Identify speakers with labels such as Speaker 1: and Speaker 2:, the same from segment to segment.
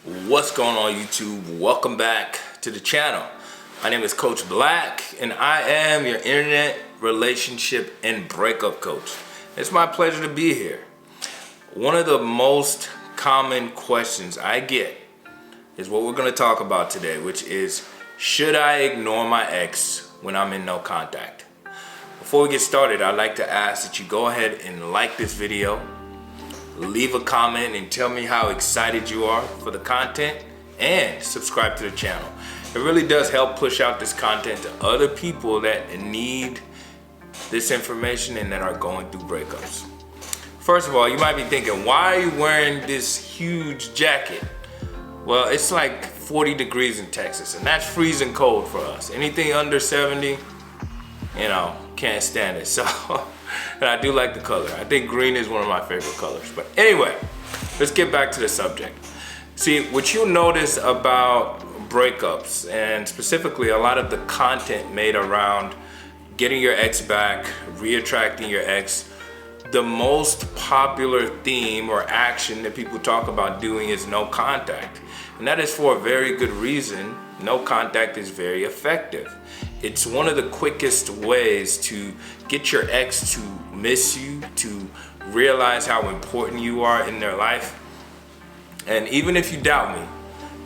Speaker 1: What's going on, YouTube? Welcome back to the channel. My name is Coach Black and I am your internet relationship and breakup coach. It's my pleasure to be here. One of the most common questions I get is what we're going to talk about today, which is, should I ignore my ex when I'm in no contact? Before we get started, I'd like to ask that you go ahead and like this video, leave a comment and tell me how excited you are for the content, and subscribe to the channel. It really does help push out this content to other people that need this information and that are going through breakups. First of all, you might be thinking, why are you wearing this huge jacket? Well, it's like 40 degrees in Texas, and that's freezing cold for us. Anything under 70, can't stand it. So, and I do like the color. I think green is one of my favorite colors. But anyway, let's get back to the subject. See, what you'll notice about breakups, and specifically a lot of the content made around getting your ex back, reattracting your ex, the most popular theme or action that people talk about doing is no contact. And that is for a very good reason. No contact is very effective. It's one of the quickest ways to get your ex to miss you, to realize how important you are in their life. And even if you doubt me,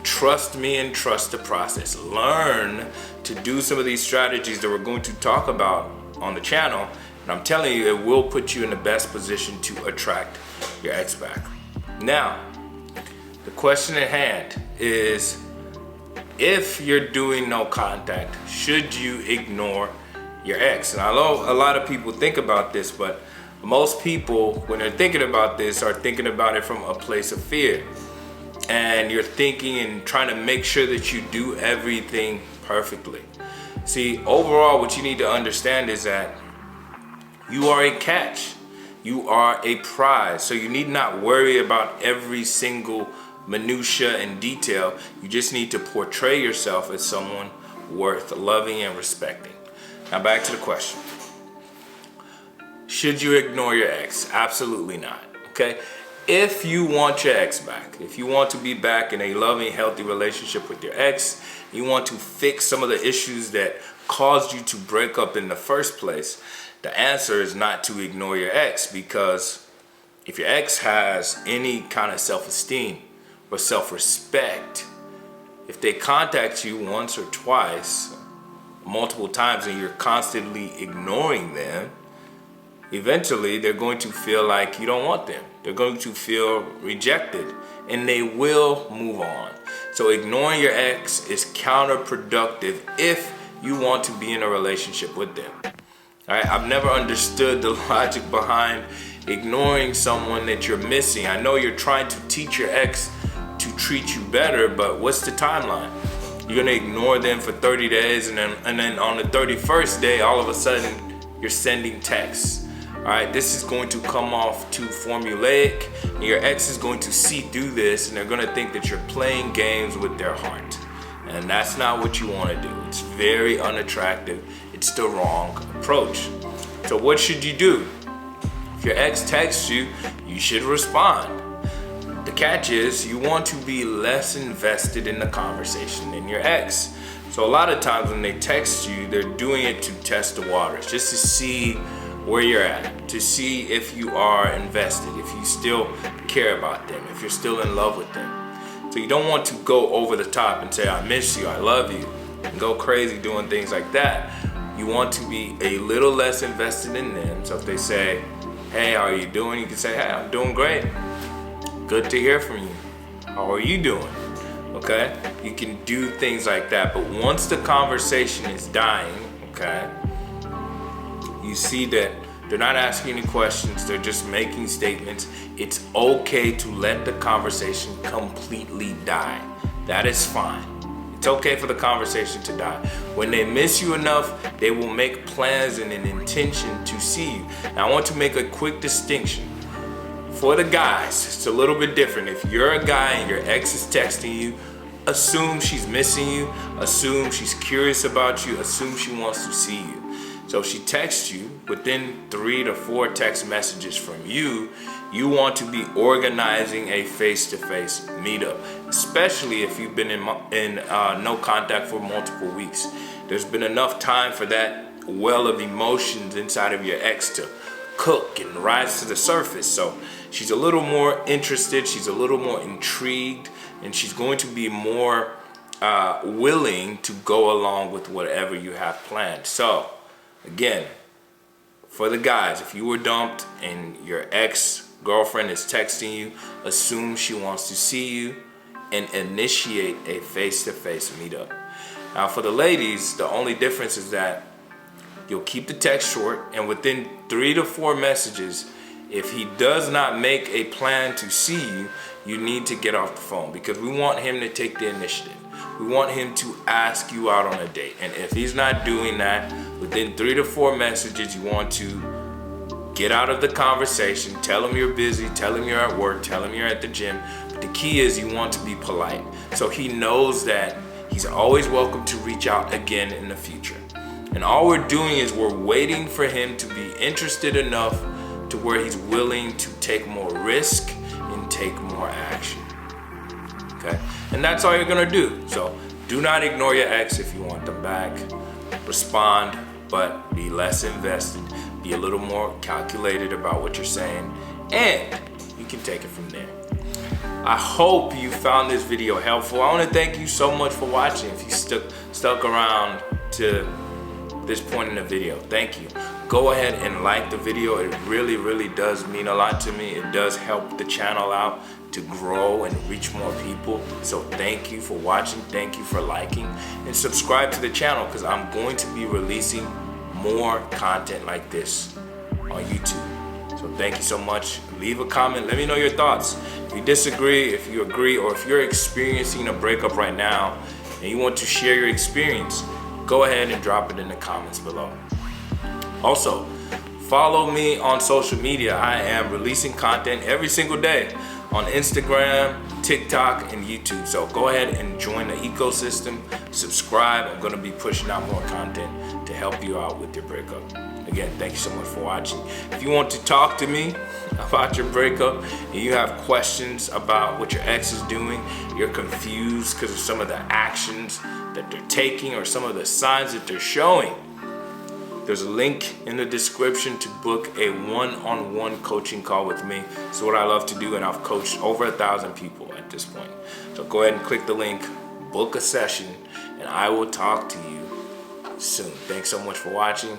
Speaker 1: trust me and trust the process. Learn to do some of these strategies that we're going to talk about on the channel. And I'm telling you, it will put you in the best position to attract your ex back. Now, the question at hand is, if you're doing no contact, should you ignore your ex? And I know a lot of people think about this, but most people, when they're thinking about this, are thinking about it from a place of fear. And you're thinking and trying to make sure that you do everything perfectly. See, overall, what you need to understand is that you are a catch. You are a prize. So you need not worry about every single minutia and detail. You just need to portray yourself as someone worth loving and respecting. Now back to the question. Should you ignore your ex? Absolutely not. Okay? If you want your ex back, if you want to be back in a loving, healthy relationship with your ex, you want to fix some of the issues that caused you to break up in the first place, the answer is not to ignore your ex, because if your ex has any kind of self-esteem or self-respect, if they contact you once or twice, multiple times, and you're constantly ignoring them, eventually they're going to feel like you don't want them. They're going to feel rejected, and they will move on. So ignoring your ex is counterproductive if you want to be in a relationship with them. All right? I've never understood the logic behind ignoring someone that you're missing. I know you're trying to teach your ex to treat you better, but what's the timeline? You're gonna ignore them for 30 days, and then on the 31st day, all of a sudden, you're sending texts. All right, this is going to come off too formulaic, and your ex is going to see through this, and they're gonna think that you're playing games with their heart. And that's not what you wanna do. It's very unattractive. It's the wrong approach. So what should you do? If your ex texts you, you should respond. The catch is, you want to be less invested in the conversation than your ex. So a lot of times when they text you, they're doing it to test the waters, just to see where you're at, to see if you are invested, if you still care about them, if you're still in love with them. So you don't want to go over the top and say, I miss you, I love you, and go crazy doing things like that. You want to be a little less invested in them. So if they say, hey, how are you doing? You can say, hey, I'm doing great. Good to hear from you. How are you doing? Okay? You can do things like that. But once the conversation is dying, okay, you see that they're not asking any questions, they're just making statements, it's okay to let the conversation completely die. That is fine. It's okay for the conversation to die. When they miss you enough, they will make plans and an intention to see you. Now I want to make a quick distinction. For the guys, it's a little bit different. If you're a guy and your ex is texting you, assume she's missing you, assume she's curious about you, assume she wants to see you. So if she texts you, within 3 to 4 text messages from you, you want to be organizing a face-to-face meetup, especially if you've been in no contact for multiple weeks. There's been enough time for that well of emotions inside of your ex to cook and rise to the surface. So she's a little more interested, she's a little more intrigued, and she's going to be more willing to go along with whatever you have planned. So again, for the guys, if you were dumped and your ex-girlfriend is texting you, assume she wants to see you and initiate a face-to-face meetup. Now for the ladies, the only difference is that you'll keep the text short, and within 3 to 4 messages, if he does not make a plan to see you, you need to get off the phone, because we want him to take the initiative. We want him to ask you out on a date. And if he's not doing that, within 3 to 4 messages, you want to get out of the conversation, tell him you're busy, tell him you're at work, tell him you're at the gym. But the key is you want to be polite, so he knows that he's always welcome to reach out again in the future. And all we're doing is we're waiting for him to be interested enough to where he's willing to take more risk and take more action. Okay? And that's all you're gonna do. So do not ignore your ex if you want them back. Respond, but be less invested. Be a little more calculated about what you're saying, and you can take it from there. I hope you found this video helpful. I want to thank you so much for watching. If you stuck around to this point in the video, thank you. Go ahead and like the video. It really, really does mean a lot to me. It does help the channel out to grow and reach more people. So thank you for watching. Thank you for liking, and subscribe to the channel, because I'm going to be releasing more content like this on YouTube. So thank you so much. Leave a comment. Let me know your thoughts. If you disagree, if you agree, or if you're experiencing a breakup right now and you want to share your experience, go ahead and drop it in the comments below. Also, follow me on social media. I am releasing content every single day on Instagram, TikTok, and YouTube. So go ahead and join the ecosystem. Subscribe. I'm going to be pushing out more content to help you out with your breakup. Again, thank you so much for watching. If you want to talk to me about your breakup and you have questions about what your ex is doing, you're confused because of some of the actions that they're taking or some of the signs that they're showing, there's a link in the description to book a one-on-one coaching call with me. It's what I love to do, and I've coached over 1,000 people at this point. So go ahead and click the link, book a session, and I will talk to you soon. Thanks so much for watching.